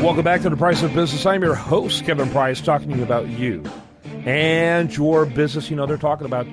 Welcome back to The Price of Business. I'm your host, Kevin Price, talking to you about you and your business. You know, they're talking about,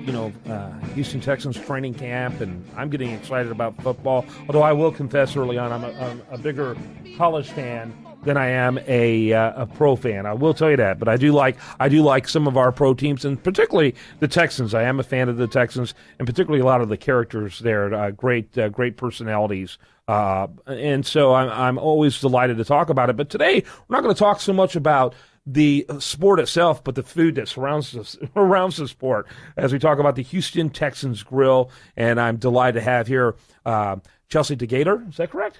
Houston Texans training camp, and I'm getting excited about football. Although I will confess early on, I'm a bigger college fan than I am a pro fan. I will tell you that. But I do like some of our pro teams, and particularly the Texans. I am a fan of the Texans, and particularly a lot of the characters there. Great personalities. And so I'm always delighted to talk about it. But today, we're not going to talk so much about the sport itself, but the food that surrounds the sport as we talk about the Houston Texans Grille. And I'm delighted to have here Chelsea Degueyter. Is that correct?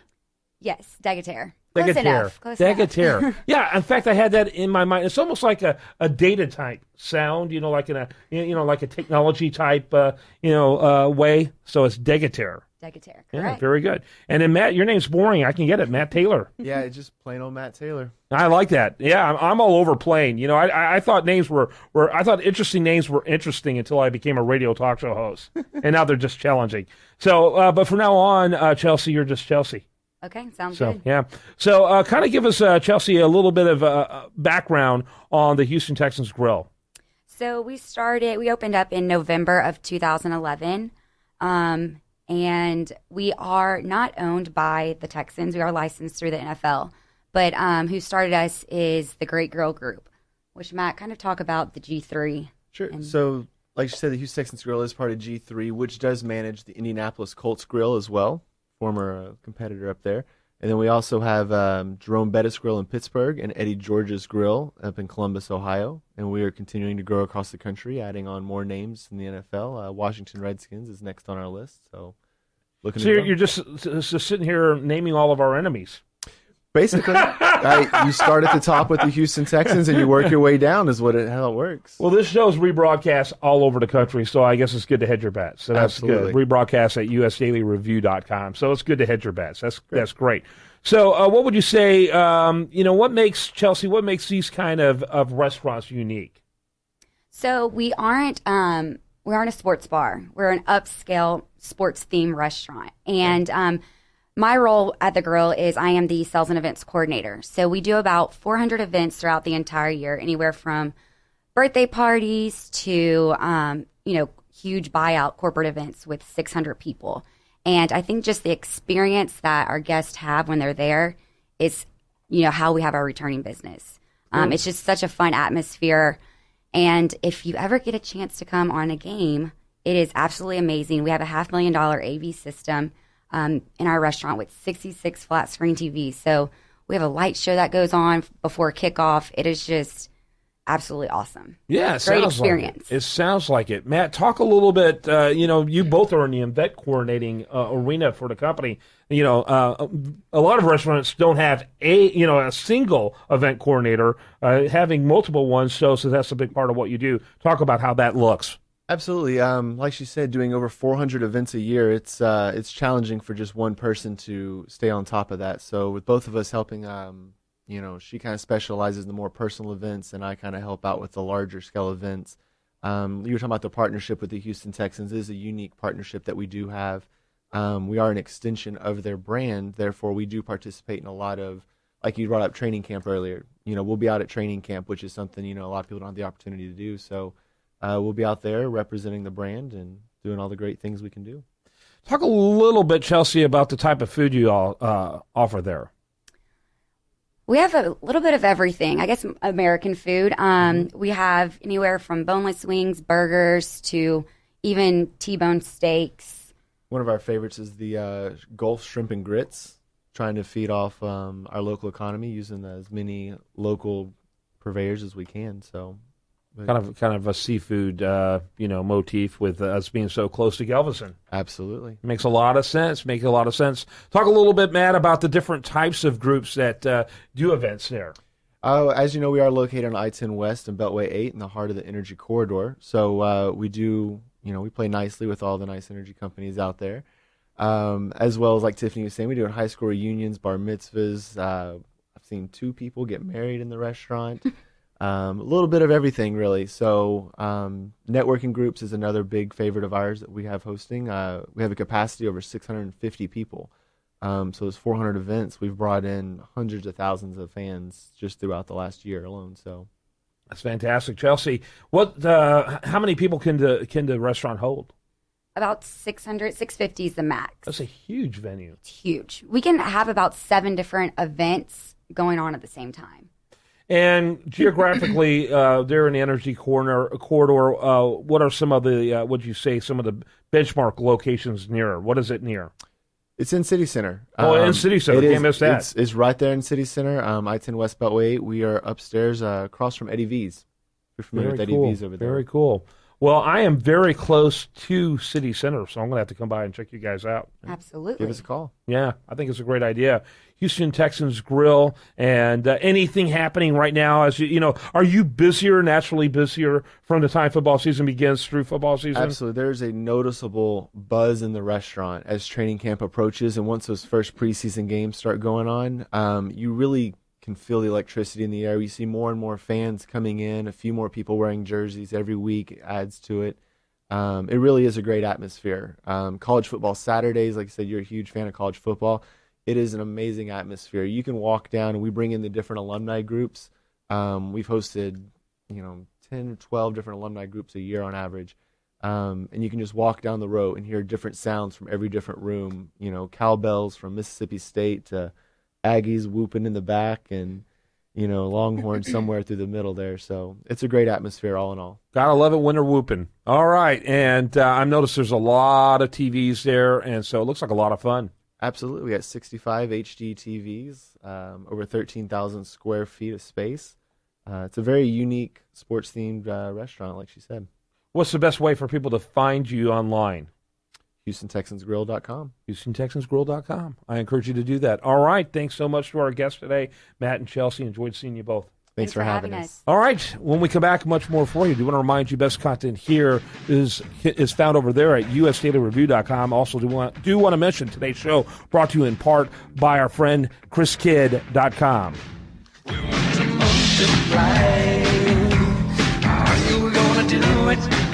Yes, Degueyter. Degueyter. Yeah, in fact, I had that in my mind. It's almost like a data type sound, like a technology type, way. So it's Degueyter. Degueyter, correct. Yeah, very good. And then Matt, your name's boring. I can get it, Matt Taylor. Yeah, it's just plain old Matt Taylor. I like that. Yeah, I'm all over plain. I thought names I thought interesting names were interesting until I became a radio talk show host, and now they're just challenging. So, but from now on, Chelsea, you're just Chelsea. Okay, sounds good. Yeah. So, kind of give us, Chelsea, a little bit of background on the Houston Texans Grille. So we opened up in November of 2011. And we are not owned by the Texans. We are licensed through the NFL. But who started us is the Great Grille Group, which Matt, kind of talk about the G3. Sure. So, like you said, the Houston Texans Grille is part of G3, which does manage the Indianapolis Colts Grill as well, former competitor up there. And then we also have Jerome Bettis Grill in Pittsburgh and Eddie George's Grill up in Columbus, Ohio. And we are continuing to grow across the country, adding on more names in the NFL. Washington Redskins is next on our list. So you're just sitting here naming all of our enemies. Basically, you start at the top with the Houston Texans and you work your way down is how it works. Well, this show's rebroadcast all over the country, so I guess it's good to hedge your bets. So that's Absolutely. Good. Rebroadcast at usdailyreview.com. So it's good to hedge your bets. That's great. So what would you say, what makes these kind of restaurants unique? So we aren't a sports bar. We're an upscale sports-themed restaurant. And my role at the Grill is I am the sales and events coordinator. So we do about 400 events throughout the entire year, anywhere from birthday parties to, huge buyout corporate events with 600 people. And I think just the experience that our guests have when they're there is, how we have our returning business. It's just such a fun atmosphere. And if you ever get a chance to come on a game, it is absolutely amazing. We have a $500,000 AV system in our restaurant with 66 flat screen TVs. So we have a light show that goes on before kickoff. It is just absolutely awesome. Yeah, great experience. It sounds like it. Matt, talk a little bit. You both are in the event coordinating arena for the company. A lot of restaurants don't have a single event coordinator. Having multiple ones so that's a big part of what you do. Talk about how that looks. Absolutely. Like she said, doing over 400 events a year, it's challenging for just one person to stay on top of that. So with both of us helping, she kind of specializes in the more personal events, and I kind of help out with the larger scale events. You were talking about the partnership with the Houston Texans. It is a unique partnership that we do have. We are an extension of their brand. Therefore, we do participate in a lot of, like you brought up training camp earlier. We'll be out at training camp, which is something, a lot of people don't have the opportunity to do. So we'll be out there representing the brand and doing all the great things we can do. Talk a little bit, Chelsea, about the type of food you all offer there. We have a little bit of everything. I guess American food. We have anywhere from boneless wings, burgers, to even T-bone steaks. One of our favorites is the Gulf shrimp and grits, trying to feed off our local economy using as many local purveyors as we can. So kind of a seafood motif with us being so close to Galveston. Absolutely. Makes a lot of sense. Talk a little bit, Matt, about the different types of groups that do events there. As you know, we are located on I-10 West and Beltway 8 in the heart of the energy corridor. So we do, we play nicely with all the nice energy companies out there. As well as, like Tiffany was saying, we do high school reunions, bar mitzvahs. I've seen 2 people get married in the restaurant. A little bit of everything, really. So networking groups is another big favorite of ours that we have hosting. We have a capacity over 650 people So it's 400 events. We've brought in hundreds of thousands of fans just throughout the last year alone. So that's fantastic. Chelsea, how many people can the restaurant hold? About 650 is the max. That's a huge venue. It's huge. We can have about 7 different events going on at the same time. And geographically, they're in the energy corridor. What are some of the, some of the benchmark locations near? What is it near? It's in City Center. In City Center. Can't miss that. It's right there in City Center, I-10 West Beltway 8. We are upstairs across from Eddie V's. You're familiar with Eddie V's over there. Very cool. Well, I am very close to City Center, so I'm going to have to come by and check you guys out. Absolutely. Give us a call. Yeah, I think it's a great idea. Houston Texans Grille, and anything happening right now? Are you naturally busier from the time football season begins through football season? Absolutely. There's a noticeable buzz in the restaurant as training camp approaches, and once those first preseason games start going on, you really can feel the electricity in the air. You see more and more fans coming in, a few more people wearing jerseys every week. It adds to it. It really is a great atmosphere. College football Saturdays, like I said, you're a huge fan of college football. It is an amazing atmosphere. You can walk down, and we bring in the different alumni groups. We've hosted, 10 or 12 different alumni groups a year on average. And you can just walk down the row and hear different sounds from every different room. Cowbells from Mississippi State to Aggies whooping in the back, and Longhorns somewhere through the middle there. So it's a great atmosphere all in all. Gotta love it when they're whooping. All right, and I've noticed there's a lot of TVs there, and so it looks like a lot of fun. Absolutely. We got 65 HD TVs, over 13,000 square feet of space. It's a very unique sports-themed restaurant, like she said. What's the best way for people to find you online? HoustonTexansGrille.com. HoustonTexansGrille.com. I encourage you to do that. All right. Thanks so much to our guests today, Matt and Chelsea. Enjoyed seeing you both. Thanks for having us. All right. When we come back, much more for you. I do want to remind you, best content here is found over there at usdailyreview.com. Also, do want to mention today's show brought to you in part by our friend ChrisKidd.com. We want to multiply. Are you gonna do it?